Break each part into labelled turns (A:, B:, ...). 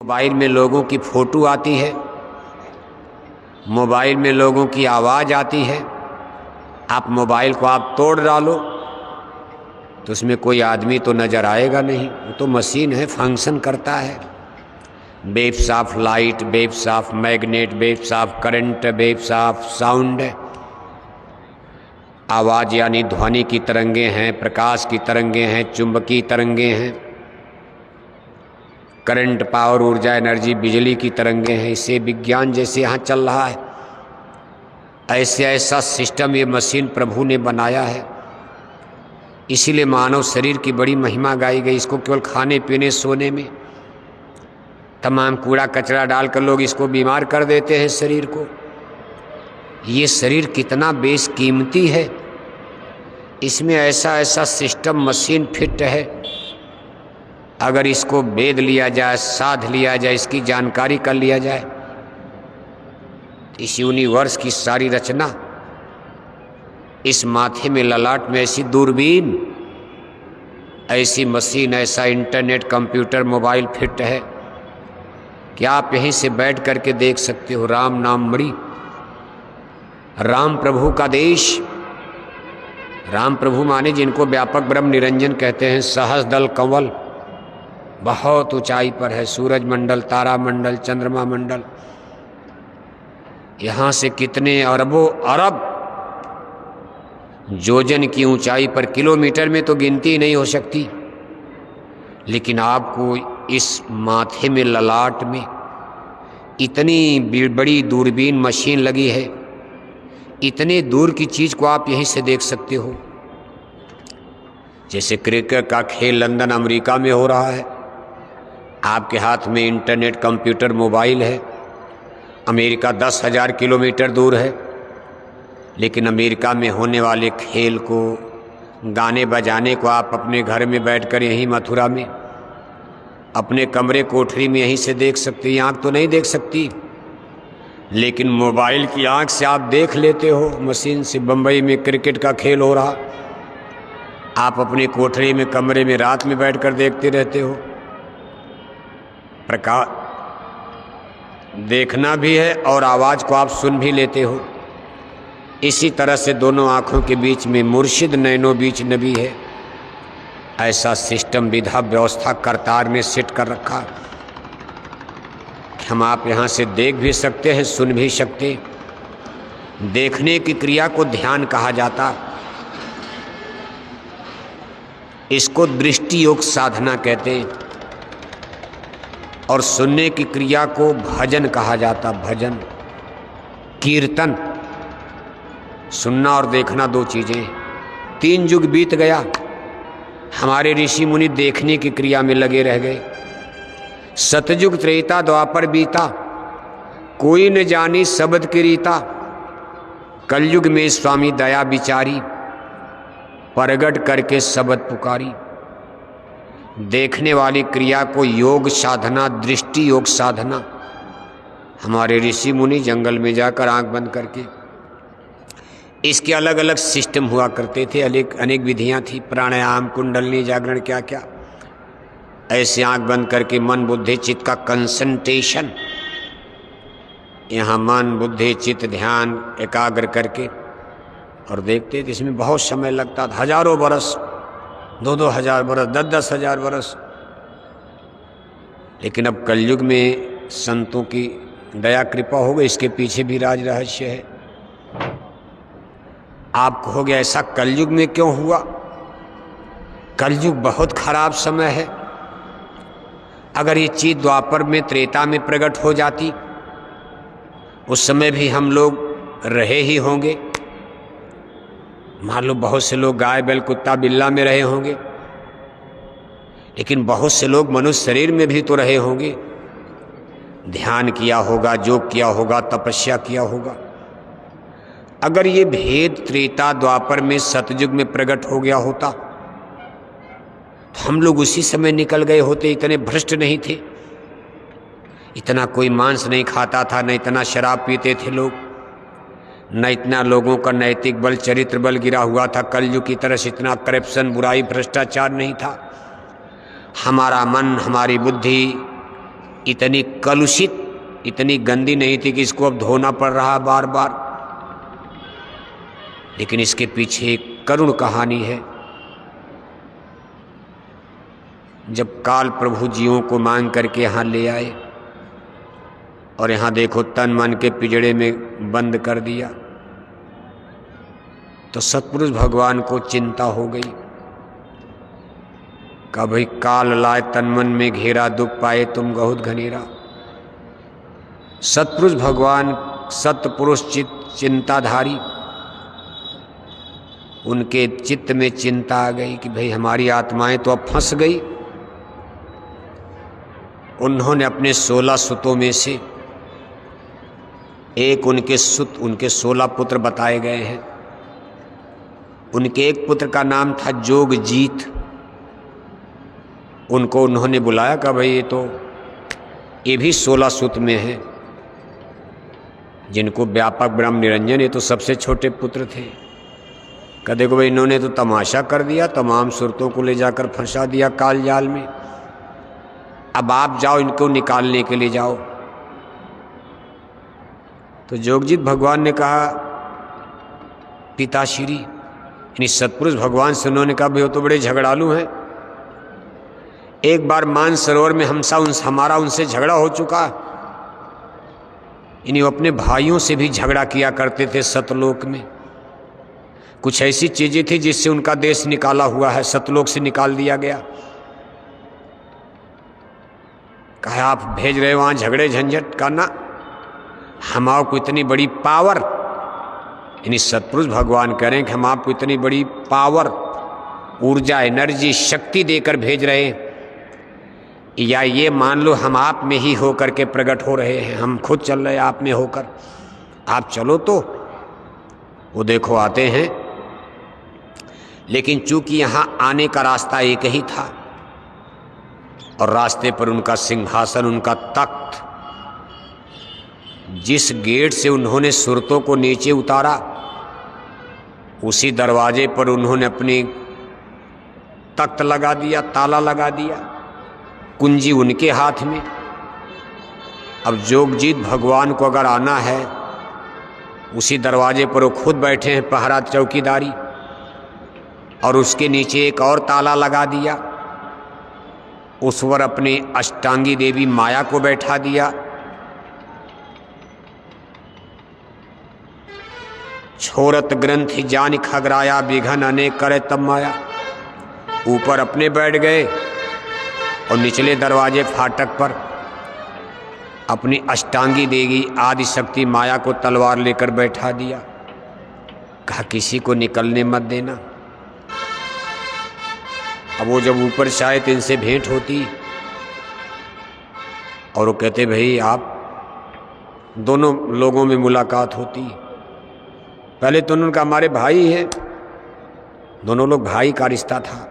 A: Mobile में लोगों की फ़ोटो आती है, मोबाइल में लोगों की आवाज़ आती है। आप मोबाइल को आप तोड़ डालो तो उसमें कोई आदमी तो नज़र आएगा नहीं, वो तो मशीन है, फंक्शन करता है। Waves of light, waves of magnet, waves of current, waves of sound. आवाज़ यानी ध्वनि की तरंगे हैं, प्रकाश की तरंगे हैं, चुंबकीय तरंगे हैं, करंट पावर ऊर्जा एनर्जी बिजली की तरंगे हैं। इससे विज्ञान जैसे यहाँ चल रहा है, ऐसे ऐसा सिस्टम ये मशीन प्रभु ने बनाया है। इसीलिए मानव शरीर की बड़ी महिमा गाई गई। इसको केवल खाने पीने सोने में तमाम कूड़ा कचरा डालकर लोग इसको बीमार कर देते हैं शरीर को। ये शरीर कितना बेशकीमती है, इसमें ऐसा ऐसा सिस्टम मशीन फिट है। अगर इसको वेद लिया जाए, साध लिया जाए, इसकी जानकारी कर लिया जाए, इस यूनिवर्स की सारी रचना, इस माथे में ललाट में ऐसी दूरबीन, ऐसी मशीन, ऐसा इंटरनेट, कंप्यूटर, मोबाइल फिट है कि आप यहीं से बैठ करके देख सकते हो। राम नाम मणि, राम प्रभु का देश। राम प्रभु माने जिनको व्यापक ब्रह्म निरंजन कहते हैं। सहस्र दल कंवल बहुत ऊंचाई पर है, सूरज मंडल, तारा मंडल, चंद्रमा मंडल, यहाँ से कितने अरबों अरब योजन की ऊंचाई पर, किलोमीटर में तो गिनती नहीं हो सकती। लेकिन आपको इस माथे में ललाट में इतनी बड़ी दूरबीन मशीन लगी है, इतने दूर की चीज़ को आप यहीं से देख सकते हो। जैसे क्रिकेट का खेल लंदन अमेरिका में हो रहा है, आपके हाथ में इंटरनेट, कंप्यूटर, मोबाइल है। अमेरिका 10,000 किलोमीटर दूर है, लेकिन अमेरिका में होने वाले खेल को, गाने बजाने को आप अपने घर में बैठकर यहीं मथुरा में अपने कमरे कोठरी में यहीं से देख सकते हैं। आँख तो नहीं देख सकती, लेकिन मोबाइल की आँख से आप देख लेते हो। मशीन से बम्बई में क्रिकेट का खेल हो रहा, आप अपने कोठरी में, कमरे में रात में बैठकर देखते रहते हो। प्रकाश देखना भी है और आवाज़ को आप सुन भी लेते हो। इसी तरह से दोनों आँखों के बीच में मुर्शिद नैनो बीच नबी है। ऐसा सिस्टम, विधा, व्यवस्था करतार ने सेट कर रखा। हम आप यहाँ से देख भी सकते हैं, सुन भी सकते। देखने की क्रिया को ध्यान कहा जाता, इसको दृष्टि योग साधना कहते हैं। और सुनने की क्रिया को भजन कहा जाता, भजन, कीर्तन। सुनना और देखना दो चीज़ें। 3 युग बीत गया, हमारे ऋषि मुनि देखने की क्रिया में लगे रह गए। सतयुग त्रेता द्वापर बीता, कोई न जानी शब्द की रीता। कलयुग में स्वामी दया बिचारी, प्रगट करके शब्द पुकारी। देखने वाली क्रिया को योग साधना, दृष्टि योग साधना। हमारे ऋषि मुनि जंगल में जाकर आंख बंद करके, इसके अलग अलग सिस्टम हुआ करते थे, अनेक विधियां थी, प्राणायाम, कुंडलनी, जागरण, क्या क्या। ऐसे आंख बंद करके मन बुद्धि चित्त का कंसंट्रेशन, यहाँ मन बुद्धि चित्त ध्यान एकाग्र करके और देखते थे। इसमें बहुत समय लगता था, हजारों बरस, 2-2 हजार बरस, 10-10 हजार बरस। लेकिन अब कलयुग में संतों की दया कृपा हो गई, इसके पीछे भी राज रहस्य है। आप कहोगे ऐसा कलयुग में क्यों हुआ? कलयुग बहुत खराब समय है। अगर ये चीज़ द्वापर में, त्रेता में प्रकट हो जाती, उस समय भी हम लोग रहे ही होंगे। मान लो बहुत से लोग गाय, बैल, कुत्ता, बिल्ला में रहे होंगे, लेकिन बहुत से लोग मनुष्य शरीर में भी तो रहे होंगे। ध्यान किया होगा, योग किया होगा, तपस्या किया होगा। अगर ये भेद त्रेता द्वापर में, सतयुग में प्रकट हो गया होता तो हम लोग उसी समय निकल गए होते। इतने भ्रष्ट नहीं थे, इतना कोई मांस नहीं खाता था, न इतना शराब पीते थे लोग, न इतना लोगों का नैतिक बल, चरित्र बल गिरा हुआ था। कलयुग की तरह से इतना करप्शन, बुराई, भ्रष्टाचार नहीं था। हमारा मन, हमारी बुद्धि इतनी कलुषित, इतनी गंदी नहीं थी कि इसको अब धोना पड़ रहा बार बार, लेकिन इसके पीछे एक करुण कहानी है। जब काल प्रभु जीवों को मांग करके यहाँ ले आए और यहाँ देखो तन मन के पिंजड़े में बंद कर दिया, तो सतपुरुष भगवान को चिंता हो गई। कहा भाई काल लाए तन मन में घेरा, दुख पाए तुम बहुत घनेरा। सतपुरुष भगवान सतपुरुष चिंताधारी, उनके चित्त में चिंता आ गई कि भाई हमारी आत्माएं तो अब फंस गई। उन्होंने अपने 16 सुतों में से एक उनके 16 पुत्र बताए गए हैं। उनके एक पुत्र का नाम था जोगजीत। उनको उन्होंने बुलाया कि भाई ये भी 16 सुत में हैं, जिनको व्यापक ब्रह्म निरंजन, ये तो सबसे छोटे पुत्र थे। कहा देखो भाई इन्होंने तो तमाशा कर दिया, तमाम सुरतों को ले जाकर फंसा दिया काल जाल में। अब आप जाओ इनको निकालने के लिए जाओ। तो जोगजीत भगवान ने कहा पिताश्री, यानी सतपुरुष भगवान से उन्होंने कहा भाई वो तो बड़े झगड़ालू हैं। एक बार मानसरोवर में हमारा उनसे झगड़ा हो चुका, यानी वो अपने भाइयों से भी झगड़ा किया करते थे सतलोक में। कुछ ऐसी चीजें थी जिससे उनका देश निकाला हुआ है, सतलोक से निकाल दिया गया। कहा आप भेज रहे वहां झगड़े झंझट करना, हम आपको इतनी बड़ी पावर, यानी सतपुरुष भगवान कह रहे हैं कि हम आपको इतनी बड़ी पावर, ऊर्जा, एनर्जी, शक्ति देकर भेज रहे हैं, या ये मान लो हम आप में ही होकर के प्रकट हो रहे हैं, हम खुद चल रहे हैं आप में होकर, आप चलो। तो वो देखो आते हैं, लेकिन चूंकि यहाँ आने का रास्ता एक ही था और रास्ते पर उनका सिंहासन, उनका तख्त, जिस गेट से उन्होंने सुरतों को नीचे उतारा उसी दरवाजे पर उन्होंने अपनी तख्त लगा दिया, ताला लगा दिया, कुंजी उनके हाथ में। अब जोगजीत भगवान को अगर आना है, उसी दरवाजे पर वो खुद बैठे हैं पहरा चौकीदारी, और उसके नीचे एक और ताला लगा दिया, उस पर अपनी अष्टांगी देवी माया को बैठा दिया। छोरत ग्रंथि जान खगराया, विघन अनेक करे तब माया। ऊपर अपने बैठ गए और निचले दरवाजे फाटक पर अपनी अष्टांगी देवी आदि शक्ति माया को तलवार लेकर बैठा दिया। कहा किसी को निकलने मत देना। अब वो जब ऊपर से आए तो इनसे भेंट होती और वो कहते भाई आप, दोनों लोगों में मुलाकात होती। पहले तो उनका हमारे भाई हैं, दोनों लोग भाई का रिश्ता था,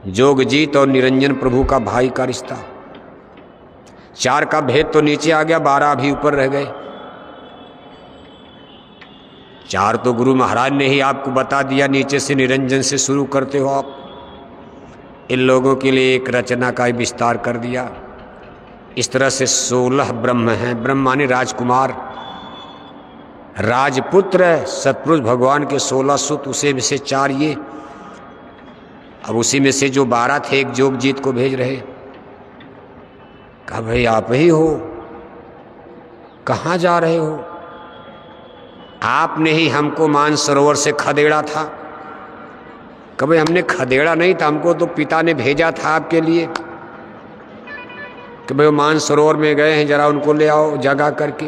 A: जोगजीत और निरंजन प्रभु का भाई का रिश्ता। 4 का भेद तो नीचे आ गया, 12 अभी ऊपर रह गए। 4 तो गुरु महाराज ने ही आपको बता दिया, नीचे से निरंजन से शुरू करते हो आप। इन लोगों के लिए एक रचना का विस्तार कर दिया। इस तरह से 16 ब्रह्म हैं। ब्रह्म माने राजकुमार, राजपुत्र, सतपुरुष भगवान के 16 सुत, उसे में से 4 ये। अब उसी में से जो 12 थे, एक जोगजीत को भेज रहे। कहा भाई आप ही हो, कहाँ जा रहे हो? आपने ही हमको मानसरोवर से खदेड़ा था। कहा भाई हमने खदेड़ा नहीं था, हमको तो पिता ने भेजा था आपके लिए कि भाई वो मानसरोवर में गए हैं, जरा उनको ले आओ जगा करके।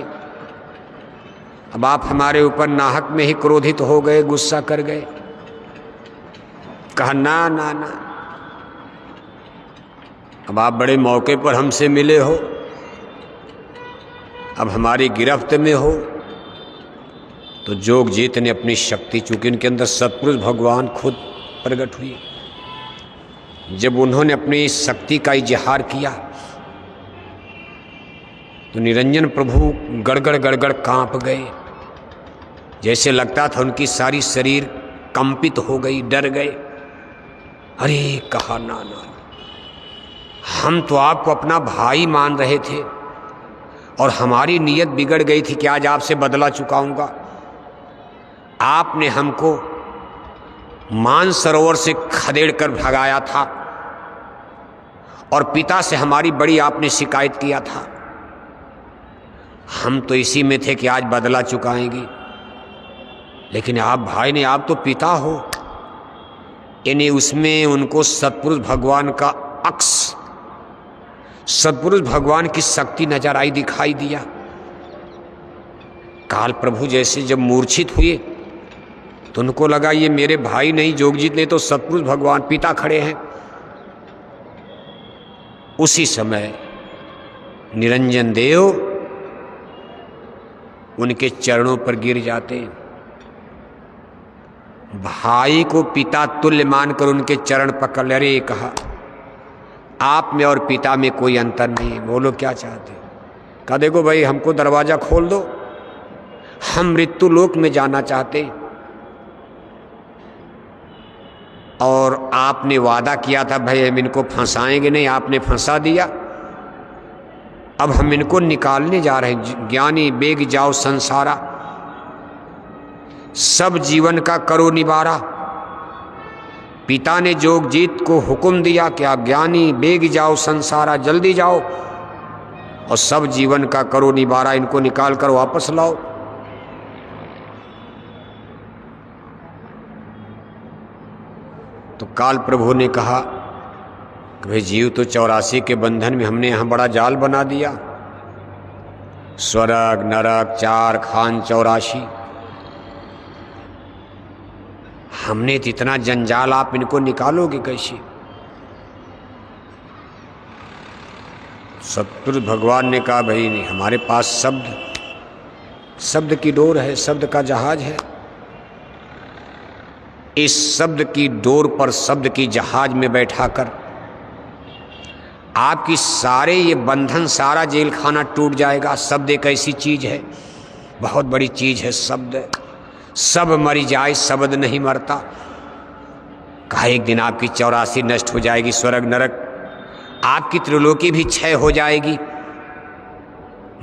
A: अब आप हमारे ऊपर नाहक में ही क्रोधित हो गए, गुस्सा कर गए। कहा ना ना ना, अब आप बड़े मौके पर हमसे मिले हो, अब हमारी गिरफ्त में हो। तो जोगजीत ने अपनी शक्ति, चूंकि उनके अंदर सतपुरुष भगवान खुद प्रकट हुए, जब उन्होंने अपनी शक्ति का इजहार किया तो निरंजन प्रभु गड़गड़ गड़गड़ कांप गए। जैसे लगता था उनकी सारी शरीर कंपित हो गई, डर गए। अरे कहा ना ना, हम तो आपको अपना भाई मान रहे थे और हमारी नीयत बिगड़ गई थी कि आज आपसे बदला चुकाऊंगा। आपने हमको मानसरोवर से खदेड़ कर भगाया था और पिता से हमारी बड़ी आपने शिकायत किया था। हम तो इसी में थे कि आज बदला चुकाएंगे, लेकिन आप भाई ने, आप तो पिता हो। यानी उसमें उनको सतपुरुष भगवान का अक्स, सतपुरुष भगवान की शक्ति नजर आई, दिखाई दिया। काल प्रभु जैसे जब मूर्छित हुए तो उनको लगा ये मेरे भाई नहीं, जोगजीत ने तो सतपुरुष भगवान पिता खड़े हैं। उसी समय निरंजन देव उनके चरणों पर गिर जाते, भाई को पिता तुल्य मानकर उनके चरण पकड़ ले। अरे कहा, आप में और पिता में कोई अंतर नहीं, बोलो क्या चाहते। कहा देखो भाई, हमको दरवाजा खोल दो, हम मृत्यु लोक में जाना चाहते और आपने वादा किया था भाई हम इनको फंसाएंगे नहीं, आपने फंसा दिया। अब हम इनको निकालने जा रहे हैं। ज्ञानी बेग जाओ संसारा, सब जीवन का करो निवारा। पिता ने जोगजीत को हुक्म दिया कि आप ज्ञानी बेग जाओ संसारा, जल्दी जाओ और सब जीवन का करो निवारा, इनको निकाल कर वापस लाओ। तो काल प्रभु ने कहा कि भाई जीव तो 84 के बंधन में, हमने यहाँ बड़ा जाल बना दिया। स्वर्ग नरक 4 खान 84, हमने तो इतना जंजाल, आप इनको निकालोगे कैसे। सतपुरुष भगवान ने कहा भाई नहीं, हमारे पास शब्द की डोर है, शब्द का जहाज है। इस शब्द की डोर पर, शब्द की जहाज में बैठाकर आपकी सारे ये बंधन, सारा जेल खाना टूट जाएगा। शब्द एक ऐसी चीज है, बहुत बड़ी चीज है शब्द। सब मरी जाए, शब्द नहीं मरता। कहा एक दिन आपकी 84 नष्ट हो जाएगी, स्वर्ग नरक, आपकी त्रिलोकी भी क्षय हो जाएगी,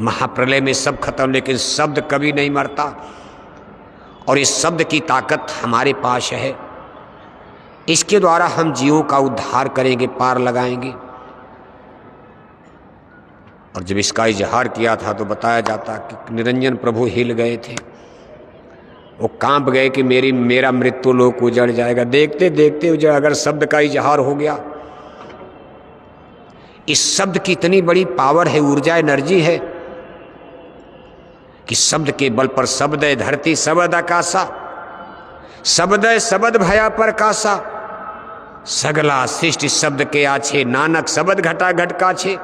A: महाप्रलय में सब खत्म, लेकिन शब्द कभी नहीं मरता। और इस शब्द की ताकत हमारे पास है, इसके द्वारा हम जीवों का उद्धार करेंगे, पार लगाएंगे। और जब इसका इजहार किया था तो बताया जाता कि निरंजन प्रभु हिल गए थे, वो कांप गए कि मेरा मृत्यु लोक उजड़ जाएगा। देखते देखते उजड़, अगर शब्द का इजहार हो गया, इस शब्द की इतनी बड़ी पावर है, ऊर्जा, एनर्जी है कि शब्द के बल पर शब्द धरती शब्द आकाशा, शब्द शब्द भया प्रकाशा, सगला सृष्टि शब्द के आछे, नानक शब्द घटा घट काछे।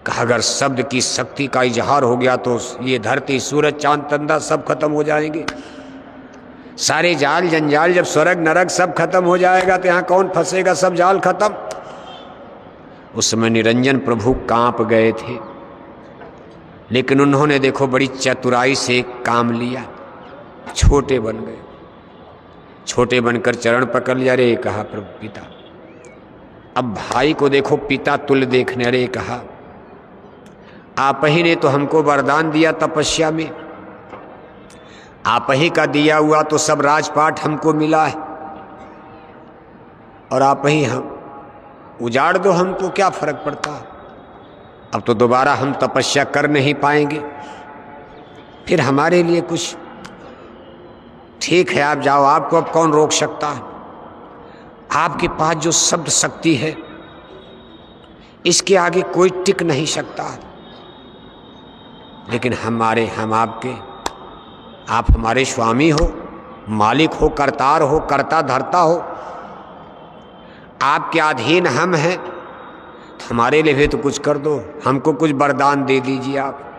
A: कहा अगर शब्द की शक्ति का इजहार हो गया तो ये धरती, सूरज, चांद, तंदा सब खत्म हो जाएंगे। सारे जाल जंजाल, जब स्वर्ग नरक सब खत्म हो जाएगा तो यहाँ कौन फंसेगा, सब जाल खत्म। उस समय निरंजन प्रभु कांप गए थे, लेकिन उन्होंने देखो बड़ी चतुराई से काम लिया, छोटे बन गए। छोटे बनकर चरण पकड़ लिया। अरे कहा प्रभु पिता, अब भाई को देखो पिता तुल्य देखने। अरे कहा आप ही ने तो हमको वरदान दिया तपस्या में, आप ही का दिया हुआ तो सब राजपाट हमको मिला है, और आप ही हम उजाड़ दो हमको, क्या फर्क पड़ता। अब तो दोबारा हम तपस्या कर नहीं पाएंगे, फिर हमारे लिए कुछ ठीक है, आप जाओ, आपको अब कौन रोक सकता है। आपके पास जो शब्द शक्ति है, इसके आगे कोई टिक नहीं सकता। लेकिन हम आपके, आप हमारे स्वामी हो, मालिक हो, करतार हो, कर्ता धर्ता हो, आपके अधीन हम हैं, तो हमारे लिए भी तो कुछ कर दो, हमको कुछ वरदान दे दीजिए आप।